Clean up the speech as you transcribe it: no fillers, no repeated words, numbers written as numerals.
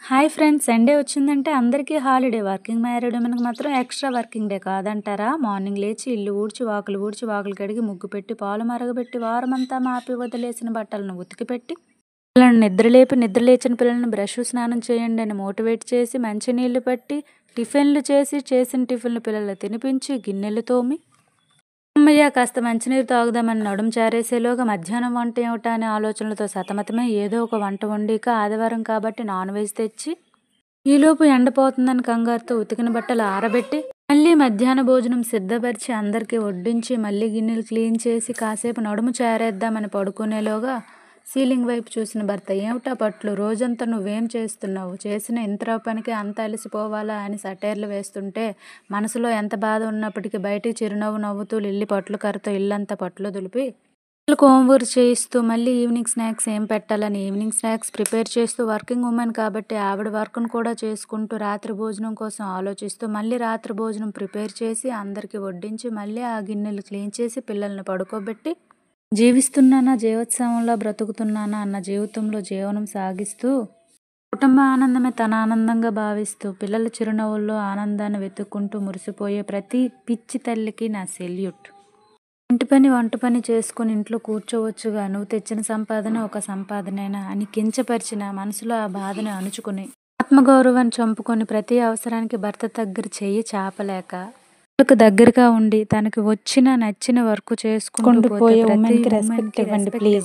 Hi friends! Sunday వచ్చిందంటే అందరికీ holiday. Working married ఉమెన్‌కి మాత్రం ఎక్స్‌ట్రా వర్కింగ్ డే కాదంటారా? మార్నింగ్ లేచి ఇల్లు ఊడ్చి, వాకిలి కడిగి, ముగ్గు పెట్టి, పాలు మరగబెట్టి, వారమంతా మాపి వదిలేసిన బట్టలను ఉతికిపెట్టి, పిల్లలను నిద్ర లేచిన పిల్లల్ని స్నానం చేయండి అని మోటివేట్ చేసి, మంచినీళ్లు పట్టి, టిఫిన్‌లు చేసి, చేసిన టిఫిన్‌లు పిల్లలకు తినిపించి, గిన్నెలు తోమి, హమ్మయ్య! కాస్త మంచినీరు తాగుదామని నడుం జారేసేలోగా మధ్యాహ్నం వంట ఏమిటా అనే ఆలోచనలతో సతమతమై ఏదో ఒక వంట వండిక ఆదివారం కాబట్టి నాన్ వెజ్ తెచ్చి, ఈలోపు ఎండపోతుందని కంగారుతో ఉతికిన బట్టలు ఆరబెట్టి, మళ్ళీ మధ్యాహ్న భోజనం సిద్ధపరిచి అందరికీ వడ్డించి, మళ్ళీ గిన్నెలు క్లీన్ చేసి, కాసేపు నడుము చారేద్దామని పడుకునేలోగా సీలింగ్ వైపు చూసిన భర్త, ఏమిటా పట్లు, రోజంతా నువ్వేం చేస్తున్నావు, చేసిన ఇంత పనికి అంత అలసిపోవాలా అని సటైర్లు వేస్తుంటే మనసులో ఎంత బాధ ఉన్నప్పటికీ బయటికి చిరునవ్వు నవ్వుతూ లిల్లీ పట్లు కర్రతో ఇల్లంతా పట్లు దులిపి, పిల్లలకు హోంవర్క్ చేయిస్తూ, మళ్ళీ ఈవినింగ్ స్నాక్స్ ఏం పెట్టాలని ఈవినింగ్ స్నాక్స్ ప్రిపేర్ చేస్తూ, వర్కింగ్ ఉమెన్ కాబట్టి ఆవిడ వర్క్ను కూడా చేసుకుంటూ, రాత్రి భోజనం కోసం ఆలోచిస్తూ, మళ్ళీ రాత్రి భోజనం ప్రిపేర్ చేసి అందరికీ వడ్డించి, మళ్ళీ ఆ గిన్నెలు క్లీన్ చేసి పిల్లల్ని పడుకోబెట్టి, జీవిస్తున్నానా, జీవోత్సవంలో బ్రతుకుతున్నానా అన్న జీవితంలో జీవనం సాగిస్తూ, కుటుంబ ఆనందమే తన ఆనందంగా భావిస్తూ, పిల్లల చిరునవ్వుల్లో ఆనందాన్ని వెతుక్కుంటూ మురిసిపోయే ప్రతి పిచ్చి తల్లికి నా సెల్యూట్. ఇంటి పని వంట పని చేసుకుని ఇంట్లో కూర్చోవచ్చుగా, నువ్వు తెచ్చిన సంపాదన ఒక సంపాదనేనా అని కించపరిచిన మనసులో ఆ బాధని అణుచుకుని, ఆత్మగౌరవాన్ని చంపుకొని ప్రతి అవసరానికి భర్త దగ్గర చెయ్యి చాపలేక, పిల్లలకు దగ్గరగా ఉండి తనకి నచ్చిన వర్క్ చేసుకుంటూ పోతే ప్రతి ఉమెన్‌కి రెస్పెక్ట్ ఇవ్వండి ప్లీజ్.